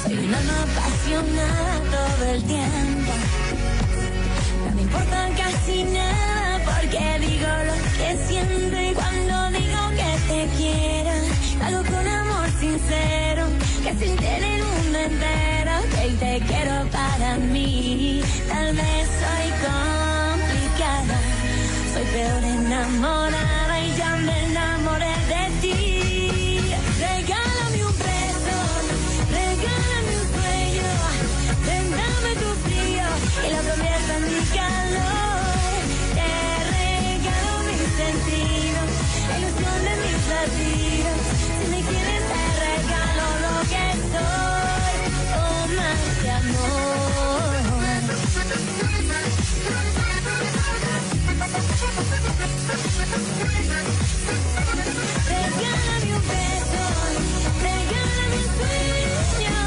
Soy un alma apasionada todo el tiempo. No me importa casi nada porque digo lo que siento y cuando digo que te quiero, lo hago con amor sincero, que siente en el mundo entero que te quiero para mí. Tal vez soy complicada, soy peor enamorada y ya me enamoré de ti. Regálame un beso, regálame un sueño, dame tu frío y lo convierto en mi calor. Te regalo mis sentidos, la ilusión de mis latidos. Si me quieres te regalo lo que soy, oh más de amor. Regálame un beso, regálame un sueño.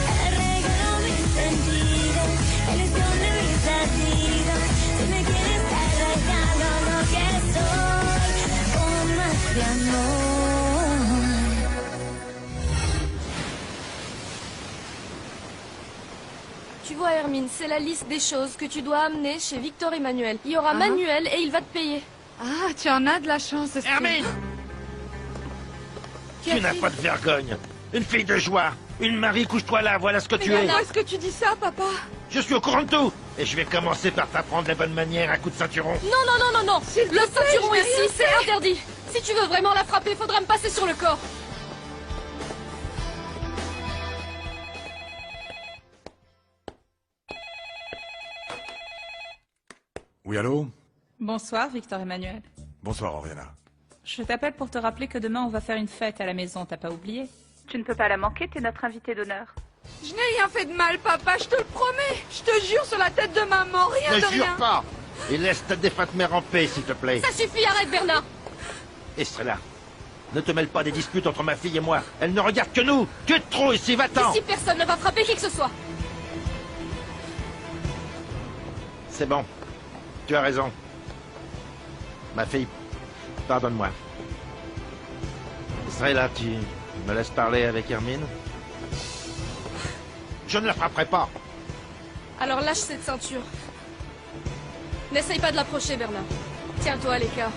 Te regalo mis sentidos, la ilusión de mis latidos. Si me quieres te regalo lo que soy, oh más de amor. Tu vois, Hermine, c'est la liste des choses que tu dois amener chez Victor Emmanuel. Il y aura Manuel et il va te payer. Ah, tu en as de la chance, Estelle. Hermine! Tu n'as pas de vergogne. Une fille de joie. Une Marie, couche-toi là, voilà ce que tu es. Pourquoi est-ce que tu dis ça, papa? Je suis au courant de tout. Et je vais commencer par t'apprendre les bonnes manières à coups de ceinturon. Non, non, non, non, non. S'il te Le plaît, ceinturon je n'ai ici, rien c'est fait. interdit. Si tu veux vraiment la frapper, faudra me passer sur le corps. Oui, allô? Bonsoir, Victor Emmanuel. Bonsoir, Oriana. Je t'appelle pour te rappeler que demain, on va faire une fête à la maison, t'as pas oublié? Tu ne peux pas la manquer, t'es notre invité d'honneur. Je n'ai rien fait de mal, papa, je te le promets. Je te jure sur la tête de maman, rien Ne de jure rien. pas. Et laisse ta défunte mère en paix, s'il te plaît. Ça suffit, arrête, Bernard. Et cela. Ne te mêle pas des disputes entre ma fille et moi. Elle ne regarde que nous. Tu es de trop ici, va-t'en. Ici, personne ne va frapper qui que ce soit. C'est bon. Tu as raison. Ma fille, pardonne-moi. Israëla, tu me laisses parler avec Hermine? Je ne la frapperai pas. Alors lâche cette ceinture. N'essaye pas de l'approcher, Bernard. Tiens-toi à l'écart.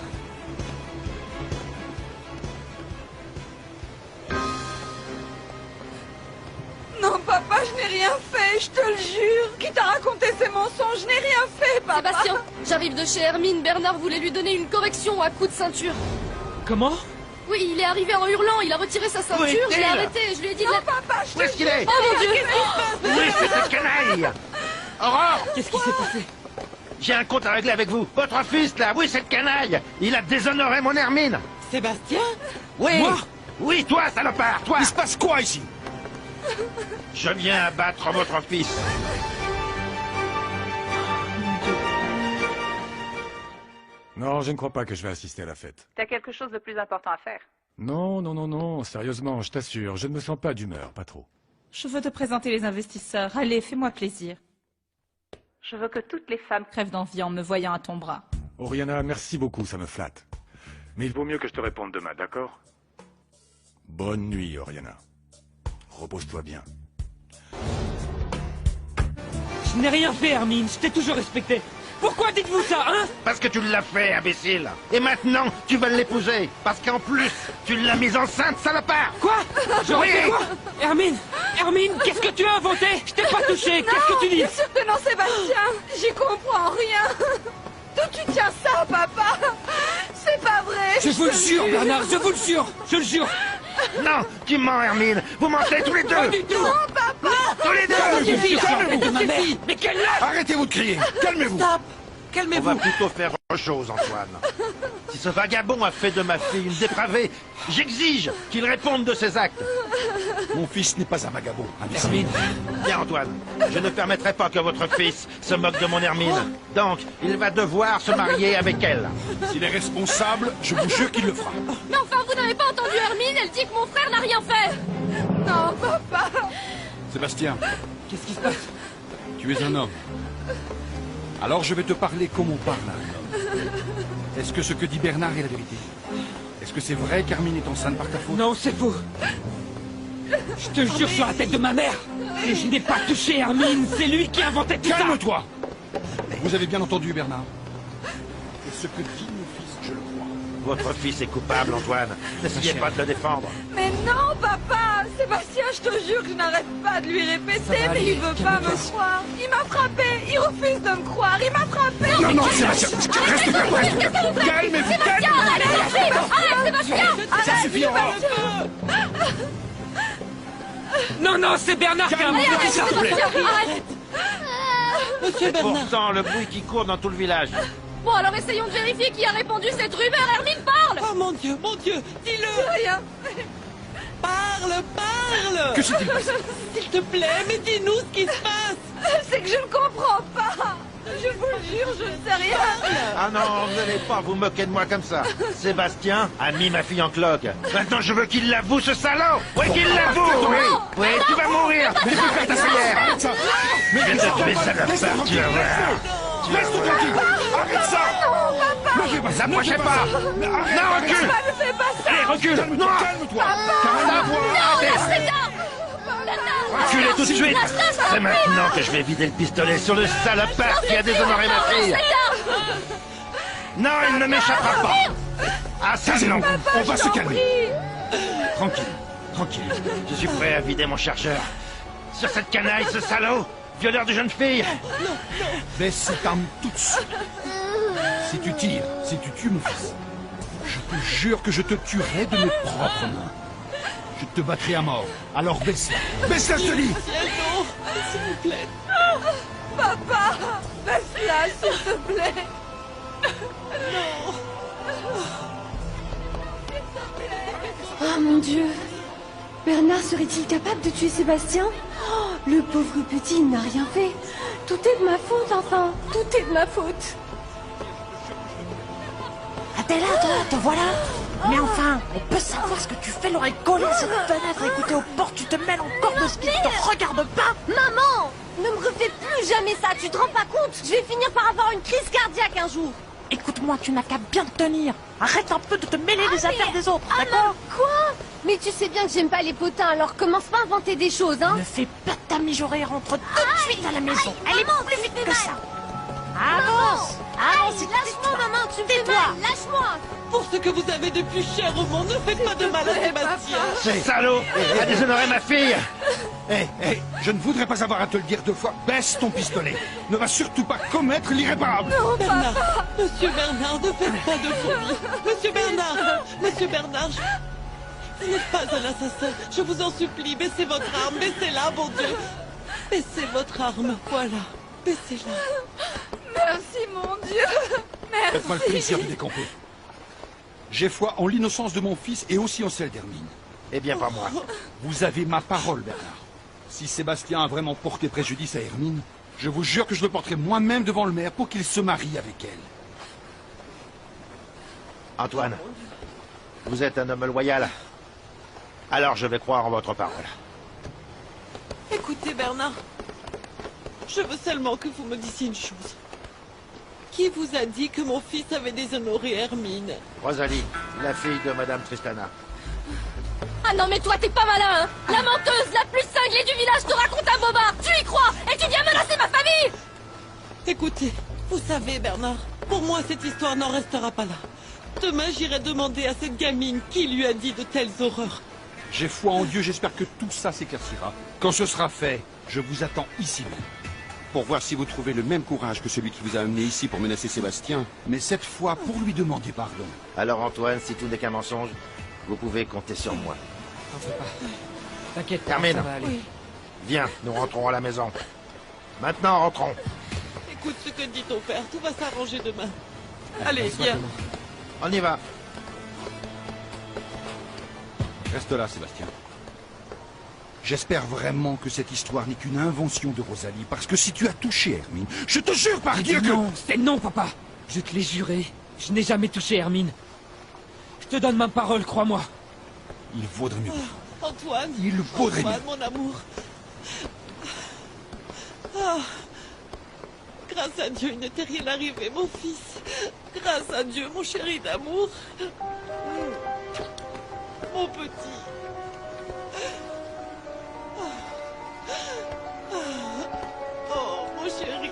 Non, papa, je n'ai rien fait, je te le jure. Qui t'a raconté ces mensonges? Je n'ai rien fait, papa. Sébastien, j'arrive de chez Hermine. Bernard voulait lui donner une correction à coups de ceinture. Comment? Oui, il est arrivé en hurlant. Il a retiré sa ceinture. est-il? Je l'ai arrêté. Je lui ai dit de Non, la... papa, je te Où est-ce qu'il est? Oh mon Dieu! Où est cette canaille? Aurore! Qu'est-ce qui s'est passé? J'ai un compte à régler avec vous. Votre fils, là, oui, cette canaille. Il a déshonoré mon Hermine. Sébastien? Oui. Moi? Oui, toi, salopard, toi. Il se passe quoi ici? Je viens abattre votre fils. Non, je ne crois pas que je vais assister à la fête. T'as quelque chose de plus important à faire. Non, non, non, non, sérieusement, je t'assure, je ne me sens pas d'humeur, pas trop. Je veux te présenter les investisseurs. Allez, fais-moi plaisir. Je veux que toutes les femmes crèvent d'envie en me voyant à ton bras. Oriana, merci beaucoup, ça me flatte. Mais il vaut mieux que je te réponde demain, d'accord? Bonne nuit, Oriana. Repose-toi bien. Je n'ai rien fait, Hermine. Je t'ai toujours respecté. Pourquoi dites-vous ça, hein? Parce que tu l'as fait, imbécile. Et maintenant, tu vas l'épouser. Parce qu'en plus, tu l'as mise enceinte, salopard. Quoi? J'aurais Oui. fait quoi? Hermine! Hermine, qu'est-ce que tu as inventé? Je t'ai pas touché. Qu'est-ce que tu dis? Bien sûr que non, Sébastien. J'y comprends rien. D'où tu tiens ça, papa? C'est pas vrai. Je vous le jure, Bernard, je vous le jure. Je le jure. Non, tu mens, Hermine. Vous mentez tous les Pas deux. du tout. Tous les Ça deux. suffit, arrête de ma mère. Mais quelle lâche! Arrêtez-vous de crier. Calmez-vous. Stop. On Calmez-vous. va plutôt faire autre chose, Antoine. Si ce vagabond a fait de ma fille une dépravée, j'exige qu'il réponde de ses actes. Mon fils n'est pas un vagabond. Hermine. Bien, Antoine, je ne permettrai pas que votre fils se moque de mon Hermine. Donc, il va devoir se marier avec elle. S'il est responsable, je vous jure qu'il le fera. Mais enfin, vous n'avez pas entendu Hermine? Elle dit que mon frère n'a rien fait. Non, papa. Sébastien, Qu'est-ce qui se passe? tu es un homme. Alors je vais te parler comme on parle à un homme. Est-ce que ce que dit Bernard est la vérité? Est-ce que c'est vrai qu'Hermine est enceinte par ta faute? Non, c'est faux. Je te jure sur la tête de ma mère. Et je n'ai pas touché Hermine. C'est lui qui a inventé tout ça. Calme-toi! Vous avez bien entendu, Bernard. Et ce que dit mon fils, je le crois. Votre fils est coupable, Antoine. N'essayez pas de le défendre. Mais non, papa. Sébastien, je te jure que je n'arrête pas de lui répéter, mais il veut pas me croire. Il m'a frappé. Il refuse de me croire. Il m'a frappé. Non, non, Sébastien! Reste calme, reste! Calmez-vous, calmez-vous! Arrête, Sébastien. Ça suffit, Aurore! Non, non, c'est Bernard qui a inventé tout ça. Arrête. Monsieur Et pourtant, le bruit qui court dans tout le village. Bon, alors essayons de vérifier qui a répandu cette rumeur. Hermine, parle. Oh mon Dieu, dis-le! Rien. Parle! Que s'est-il passé? S'il te plaît, mais dis-nous ce qui se passe! C'est que je ne comprends pas. Je vous le jure, je ne sais rien. Ah non, vous n'allez pas vous moquer de moi comme ça. Sébastien a mis ma fille en cloque. Maintenant, je veux qu'il l'avoue, ce salaud. Oui, qu'il l'avoue. Oui, tu vas mourir. Tu peux faire ta prière. Je vais te tuer, salopard, tu vas voir. Laisse-toi tranquille! Arrête ça! Non, papa. Ne fais pas ça! N'approchez pas. Non, recule. Papa, ne fais pas ça. Allez, recule. Calme-toi! Calme-toi! T'as rien à voir! Reculez tout de suite. C'est maintenant que je vais vider le pistolet sur le salopard qui a déshonoré ma fille. Non, il ne m'échappera pas. Ah, ça, C'est non. long! On va se calmer! Prie. Tranquille, tranquille. Je suis prêt à vider mon chargeur. Sur cette canaille, ce salaud, violeur de jeune fille. Baisse cette arme tout de suite. Si tu tires, si tu tues mon fils, je te jure que je te tuerai de mes propres mains. Je te battrai à mort. Alors baisse-la. Baisse-la, je te dis! Non, s'il vous plaît. Papa, baisse-la, s'il te plaît. Oh mon Dieu. Bernard serait-il capable de tuer Sébastien? Oh, le pauvre petit, il n'a rien fait. Tout est de ma faute, enfin. Tout est de ma faute. Ah, t'es là, toi, te voilà. Mais enfin, on peut savoir ce que tu fais l'oreille collée à cette fenêtre, écoutez aux portes, tu te mêles encore de ce qui ne te regarde pas. Maman, ne me refais plus jamais ça, tu te rends pas compte? Je vais finir par avoir une crise cardiaque un jour. Écoute-moi, tu n'as qu'à bien te tenir. Arrête un peu de te mêler des affaires des autres, d'accord? Quoi? Mais tu sais bien que j'aime pas les potins, alors commence pas à inventer des choses, hein? Ne fais pas ta mijaurée, rentre tout de suite à la maison. Elle est plus vite que ça. Avance! Avance, Lâche-moi, maman, tu me fais mal, lâche-moi! Pour ce que vous avez de plus cher au monde, ne faites pas de mal à Sébastien. Ce salaud a déshonoré ma fille. Hé, je ne voudrais pas avoir à te le dire deux fois. Baisse ton pistolet. Ne va surtout pas commettre l'irréparable. Bernard, Monsieur Bernard, ne faites pas de folie. Monsieur Bernard, vous n'êtes pas un assassin. Je vous en supplie, baissez votre arme, baissez-la, mon Dieu. Baissez votre arme, voilà. Baissez-la. Merci, mon Dieu. Faites-moi le plaisir de décamper. J'ai foi en l'innocence de mon fils et aussi en celle d'Hermine. Eh bien, pas moi. Vous avez ma parole, Bernard. Si Sébastien a vraiment porté préjudice à Hermine, je vous jure que je le porterai moi-même devant le maire pour qu'il se marie avec elle. Antoine, vous êtes un homme loyal. Alors je vais croire en votre parole. Écoutez, Bernard, je veux seulement que vous me disiez une chose. Qui vous a dit que mon fils avait déshonoré Hermine? Rosalie, la fille de Madame Tristana. Ah non, mais toi, t'es pas malin, hein. La menteuse la plus cinglée du village te raconte un bobard. Tu y crois et tu viens menacer ma famille. Écoutez, vous savez, Bernard, pour moi, cette histoire n'en restera pas là. Demain, j'irai demander à cette gamine qui lui a dit de telles horreurs. J'ai foi en Dieu, j'espère que tout ça s'éclaircira. Quand ce sera fait, je vous attends ici même. Pour voir si vous trouvez le même courage que celui qui vous a amené ici pour menacer Sébastien, mais cette fois pour lui demander pardon. Alors Antoine, si tout n'est qu'un mensonge, vous pouvez compter sur moi. T'en fais pas. T'inquiète pas, Hermine. ça va aller. Viens, nous rentrons à la maison. Maintenant, rentrons. Écoute ce que dit ton père, tout va s'arranger demain. Allez, viens. On y va. Reste là, Sébastien. J'espère vraiment que cette histoire n'est qu'une invention de Rosalie, parce que si tu as touché Hermine, je te jure par Dieu que... Non, c'est non, papa. Je te l'ai juré. Je n'ai jamais touché Hermine. Je te donne ma parole, crois-moi. Il vaudrait mieux. Antoine. Il vaudrait mieux. Antoine, mon amour. Ah. Grâce à Dieu, il ne t'est rien arrivé, mon fils. Grâce à Dieu, mon chéri d'amour. Mon petit. Oh, mon chéri.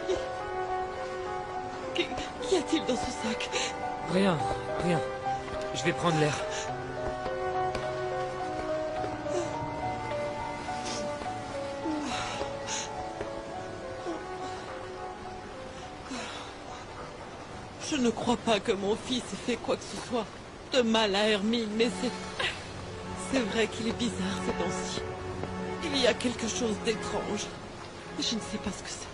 Qu'y a-t-il dans ce sac? Rien, rien. Je vais prendre l'air. Je ne crois pas que mon fils ait fait quoi que ce soit de mal à Hermine, mais c'est vrai qu'il est bizarre ces temps-ci. Il y a quelque chose d'étrange. Je ne sais pas ce que c'est.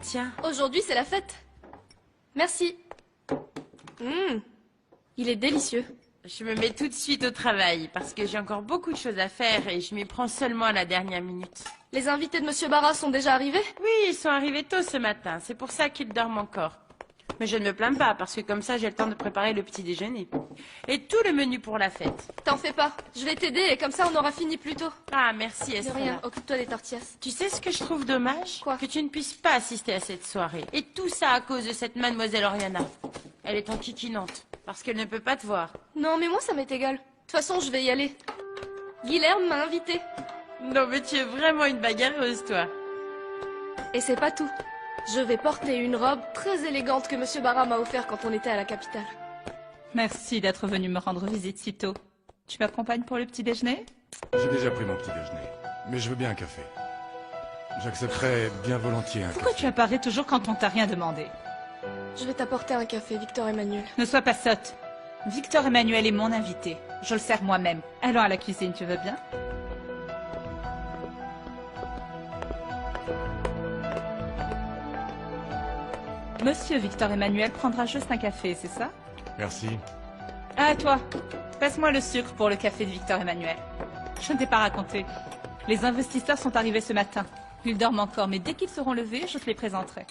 Tiens. Aujourd'hui, c'est la fête. Merci. Il est délicieux. Je me mets tout de suite au travail parce que j'ai encore beaucoup de choses à faire et je m'y prends seulement à la dernière minute. Les invités de Monsieur Barra sont déjà arrivés? Oui, ils sont arrivés tôt ce matin. C'est pour ça qu'ils dorment encore. Mais je ne me plains pas parce que comme ça, j'ai le temps de préparer le petit déjeuner. Et tout le menu pour la fête. T'en fais pas. Je vais t'aider et comme ça, on aura fini plus tôt. Ah, merci De Estrella. rien. Occupe-toi des tortillas. Tu sais ce que je trouve dommage? Quoi? Que tu ne puisses pas assister à cette soirée. Et tout ça à cause de cette mademoiselle Oriana. Elle est enquiquinante parce qu'elle ne peut pas te voir. Non, mais moi, ça m'est égal. De toute façon, je vais y aller. Guilherme m'a invité. Non, mais tu es vraiment une bagarreuse, toi. Et c'est pas tout. Je vais porter une robe très élégante que Monsieur Barra m'a offert quand on était à la capitale. Merci d'être venu me rendre visite si tôt. Tu m'accompagnes pour le petit déjeuner? J'ai déjà pris mon petit déjeuner, mais je veux bien un café. J'accepterais bien volontiers un Pourquoi café. tu apparais toujours quand on t'a rien demandé? Je vais t'apporter un café, Victor Emmanuel. Ne sois pas sotte. Victor Emmanuel est mon invité. Je le sers moi-même. Allons à la cuisine, tu veux bien? Monsieur Victor Emmanuel prendra juste un café, c'est ça? Merci. Ah, toi, passe-moi le sucre pour le café de Victor Emmanuel. Je ne t'ai pas raconté. Les investisseurs sont arrivés ce matin. Ils dorment encore, mais dès qu'ils seront levés, je te les présenterai.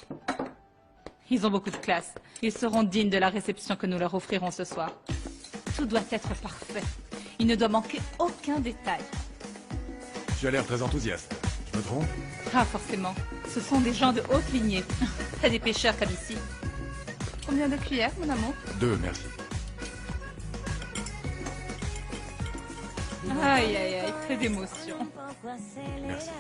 Ils ont beaucoup de classe. Ils seront dignes de la réception que nous leur offrirons ce soir. Tout doit être parfait. Il ne doit manquer aucun détail. Tu as l'air très enthousiaste. Je me trompe? Ah, forcément. Ce sont des gens de haute lignée. Pas des pêcheurs comme ici. Combien de cuillères, mon amour? 2, merci. Aïe, aïe, aïe, très d'émotion. Merci.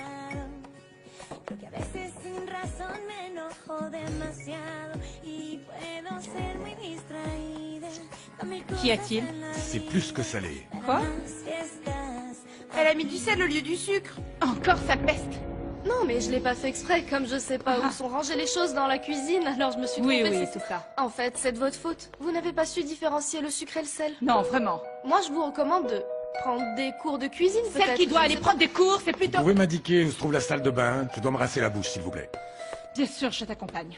Porque a veces sin razón me enojo demasiado y puedo ser muy distraída. Qu'y a-t-il? C'est plus que salé. Quoi? Elle a mis du sel au lieu du sucre. Encore sa peste. Non, mais je l'ai pas fait exprès. Comme je sais pas où sont rangées les choses dans la cuisine, alors je me suis Oui, trompée. oui, c'est ça. En fait, c'est de votre faute. Vous n'avez pas su différencier le sucre et le sel. Non, vraiment. Moi, je vous recommande de prendre des cours de cuisine, peut-être. Celle qui doit aller prendre des cours, c'est Vous plutôt... pouvez m'indiquer où se trouve la salle de bain? Je dois me rasser la bouche, s'il vous plaît. Bien sûr, je t'accompagne.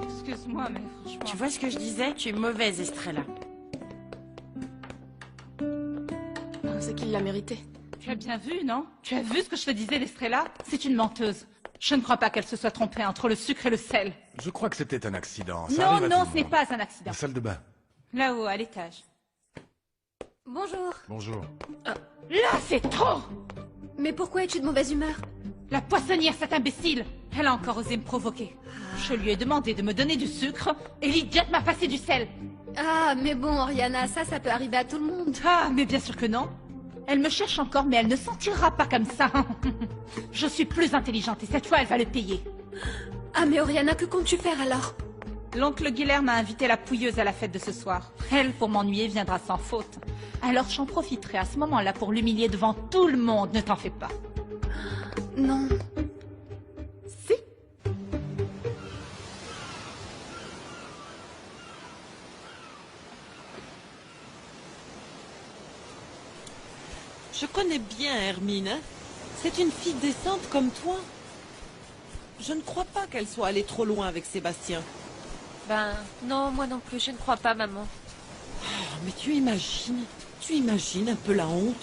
Excuse-moi, mais franchement... Tu vois ce que je disais? Tu es mauvaise, Estrella. C'est qu'il l'a mérité. Tu as bien vu, non? Tu as vu ce que je te disais d'Estrella? C'est une menteuse. Je ne crois pas qu'elle se soit trompée entre le sucre et le sel. Je crois que c'était un accident. Ça Non, arrive à non, tout ce le n'est monde. pas un accident. La salle de bain. Là-haut, à l'étage. Bonjour. Bonjour. Là, c'est trop! Mais pourquoi es-tu de mauvaise humeur? La poissonnière, cette imbécile! Elle a encore osé me provoquer. Je lui ai demandé de me donner du sucre et l'idiote m'a passé du sel. Ah, mais bon, Oriana, ça peut arriver à tout le monde. Ah, mais bien sûr que non. Elle me cherche encore, mais elle ne s'en tirera pas comme ça. Je suis plus intelligente et cette fois, elle va le payer. Ah, mais Oriana, que comptes-tu faire alors? L'oncle Guilherme a invité la pouilleuse à la fête de ce soir. Elle, pour m'ennuyer, viendra sans faute. Alors j'en profiterai à ce moment-là pour l'humilier devant tout le monde, ne t'en fais pas. Non. Si. Je connais bien Hermine, hein. C'est une fille décente comme toi. Je ne crois pas qu'elle soit allée trop loin avec Sébastien. Ben, non, moi non plus, je ne crois pas, maman. Oh, mais tu imagines un peu la honte.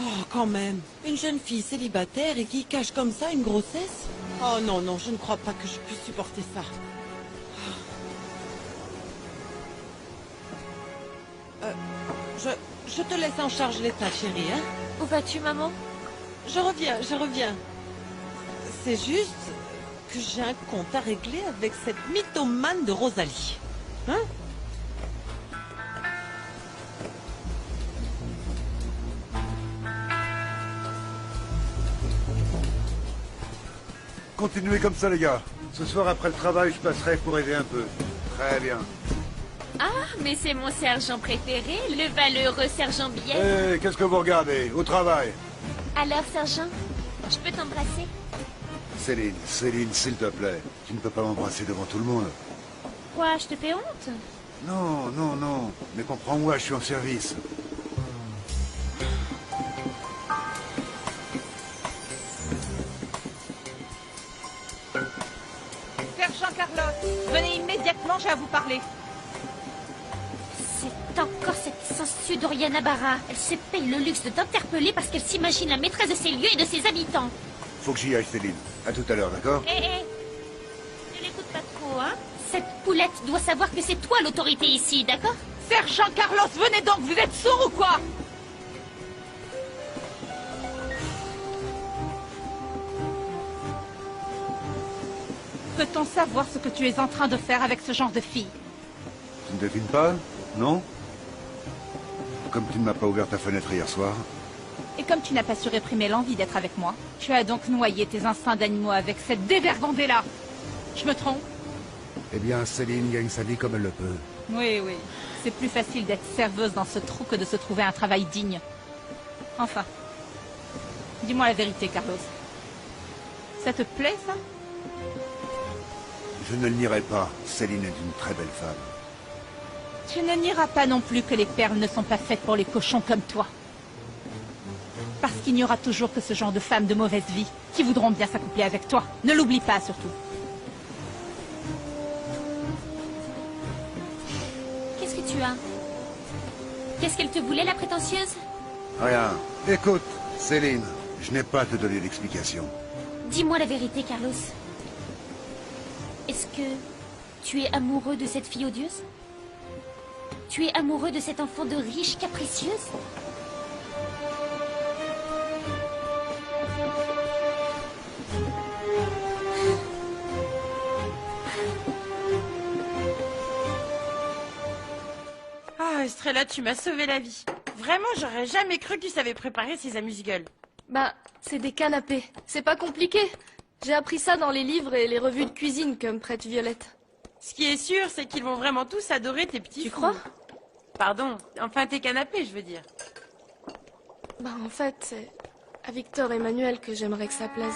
Oh, quand même, une jeune fille célibataire et qui cache comme ça une grossesse. Oh non, non, je ne crois pas que je puisse supporter ça. Je te laisse en charge l'état, chérie, hein? Où vas-tu, maman? Je reviens. C'est juste que j'ai un compte à régler avec cette mythomane de Rosalie. Hein? Continuez comme ça, les gars. Ce soir, après le travail, je passerai pour aider un peu. Très bien. Ah, mais c'est mon sergent préféré, le valeureux sergent Biel. Qu'est-ce que vous regardez? Au travail. Alors, sergent, je peux t'embrasser? Céline, s'il te plaît. Tu ne peux pas m'embrasser devant tout le monde. Quoi, je te fais honte? Non. Mais comprends-moi, je suis en service. Sergent Carlos, venez immédiatement, j'ai à vous parler. C'est encore cette sangsue d'Oriana Barra. Elle se paye le luxe de t'interpeller parce qu'elle s'imagine la maîtresse de ces lieux et de ses habitants. Faut que j'y aille, Céline. À tout à l'heure, d'accord? Ne l'écoute pas trop, hein? Cette poulette doit savoir que c'est toi l'autorité ici, d'accord? Sergent Carlos, venez donc, vous êtes sourd ou quoi? Peut-on savoir ce que tu es en train de faire avec ce genre de fille? Tu ne devines pas? Non? Comme tu ne m'as pas ouvert ta fenêtre hier soir. Et comme tu n'as pas su réprimer l'envie d'être avec moi, tu as donc noyé tes instincts d'animaux avec cette dévergondée-là. Je me trompe? Eh bien, Céline gagne sa vie comme elle le peut. Oui. C'est plus facile d'être serveuse dans ce trou que de se trouver un travail digne. Enfin, dis-moi la vérité, Carlos. Ça te plaît, ça? Je ne le nierai pas. Céline est une très belle femme. Tu ne nieras pas non plus que les perles ne sont pas faites pour les cochons comme toi. Parce qu'il n'y aura toujours que ce genre de femmes de mauvaise vie qui voudront bien s'accoupler avec toi. Ne l'oublie pas, surtout. Qu'est-ce que tu as? Qu'est-ce qu'elle te voulait, la prétentieuse? Rien. Écoute, Céline, je n'ai pas à te donner d'explication. Dis-moi la vérité, Carlos. Est-ce que tu es amoureux de cette fille odieuse? Tu es amoureux de cet enfant de riche capricieuse? Ah, Estrella, tu m'as sauvé la vie. Vraiment, j'aurais jamais cru qu'il savait préparer ses amuse-gueules. Bah, c'est des canapés. C'est pas compliqué. J'ai appris ça dans les livres et les revues de cuisine que me prête Violette. Ce qui est sûr, c'est qu'ils vont vraiment tous adorer tes petits Tu fours. crois? Pardon, enfin tes canapés, je veux dire. Bah, en fait, c'est à Victor Emmanuel que j'aimerais que ça plaise.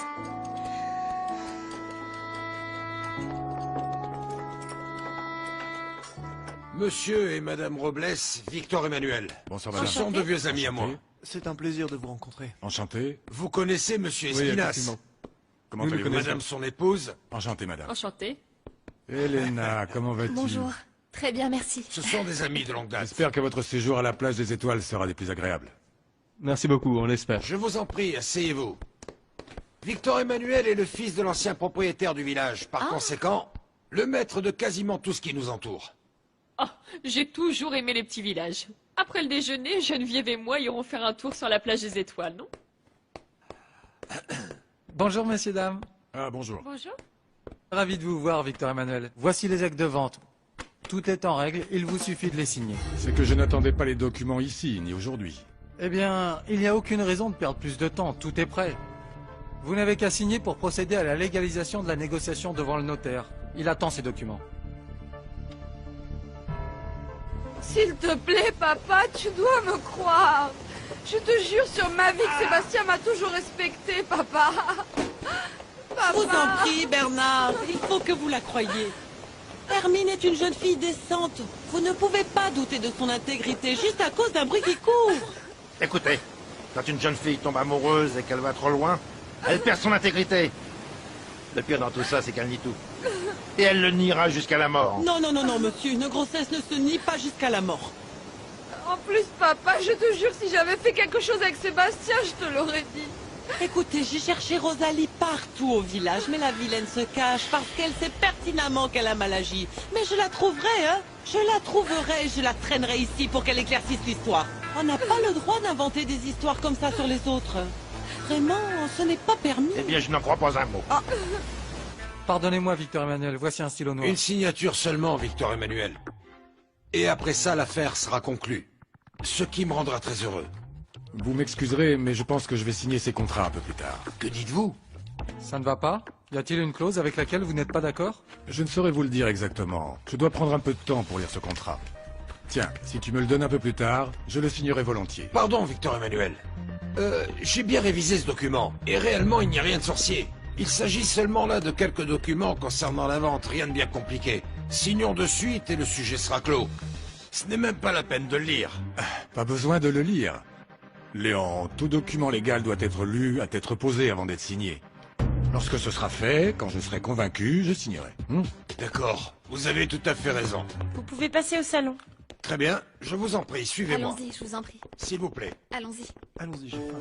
Monsieur et Madame Robles, Victor Emmanuel. Bonsoir, madame. Ce sont de vieux amis à moi. C'est un plaisir de vous rencontrer. Enchanté. Vous connaissez Monsieur Oui, Espinas? effectivement. Comment Nous allez-vous? Madame son épouse? Enchanté, madame. Enchantée. Elena, comment vas-tu? Bonjour. Très bien, merci. Ce sont des amis de longue date. J'espère que votre séjour à la plage des Étoiles sera des plus agréables. Merci beaucoup, on l'espère. Je vous en prie, asseyez-vous. Victor Emmanuel est le fils de l'ancien propriétaire du village. Par conséquent, le maître de quasiment tout ce qui nous entoure. Oh, j'ai toujours aimé les petits villages. Après le déjeuner, Geneviève et moi irons faire un tour sur la plage des Étoiles, non? Bonjour, messieurs, dames. Ah, bonjour. Bonjour. Ravi de vous voir, Victor Emmanuel. Voici les actes de vente. Tout est en règle, il vous suffit de les signer. C'est que je n'attendais pas les documents ici, ni aujourd'hui. Eh bien, il n'y a aucune raison de perdre plus de temps, tout est prêt. Vous n'avez qu'à signer pour procéder à la légalisation de la négociation devant le notaire. Il attend ces documents. S'il te plaît, papa, tu dois me croire. Je te jure sur ma vie que Sébastien m'a toujours respecté, papa. Je vous en prie, Bernard, il faut que vous la croyiez. Hermine est une jeune fille décente. Vous ne pouvez pas douter de son intégrité juste à cause d'un bruit qui court. Écoutez, Quand une jeune fille tombe amoureuse et qu'elle va trop loin, elle perd son intégrité. Le pire dans tout ça, c'est qu'elle nie tout. Et elle le niera jusqu'à la mort. Non, non, non, non, monsieur, une grossesse ne se nie pas jusqu'à la mort. En plus, papa, je te jure, si j'avais fait quelque chose avec Sébastien, je te l'aurais dit. Écoutez, j'ai cherché Rosalie partout au village, mais la vilaine se cache parce qu'elle sait pertinemment qu'elle a mal agi. Mais je la trouverai, hein. Je la trouverai et je la traînerai ici pour qu'elle éclaircisse l'histoire. On n'a pas le droit d'inventer des histoires comme ça sur les autres. Vraiment, ce n'est pas permis. Eh bien, je n'en crois pas un mot. Ah. Pardonnez-moi, Victor Emmanuel, voici un stylo noir. Une signature seulement, Victor Emmanuel. Et après ça, l'affaire sera conclue. Ce qui me rendra très heureux. Vous m'excuserez, mais je pense que je vais signer ces contrats un peu plus tard. Que dites-vous? Ça ne va pas? Y a-t-il une clause avec laquelle vous n'êtes pas d'accord? Je ne saurais vous le dire exactement. Je dois prendre un peu de temps pour lire ce contrat. Tiens, si tu me le donnes un peu plus tard, je le signerai volontiers. Pardon, Victor Emmanuel. J'ai bien révisé ce document, et réellement, il n'y a rien de sorcier. Il s'agit seulement là de quelques documents concernant la vente, rien de bien compliqué. Signons de suite et le sujet sera clos. Ce n'est même pas la peine de le lire. Pas besoin de le lire. Léon, tout document légal doit être lu à tête reposée avant d'être signé. Lorsque ce sera fait, quand je serai convaincu, je signerai. D'accord, vous avez tout à fait raison. Vous pouvez passer au salon. Très bien, je vous en prie, suivez-moi. Allons-y, je vous en prie. S'il vous plaît. Allons-y. Allons-y, j'ai faim.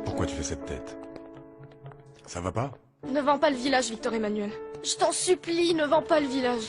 Pourquoi tu fais cette tête? Ça va pas? Ne vends pas le village, Victor Emmanuel. Je t'en supplie, ne vends pas le village.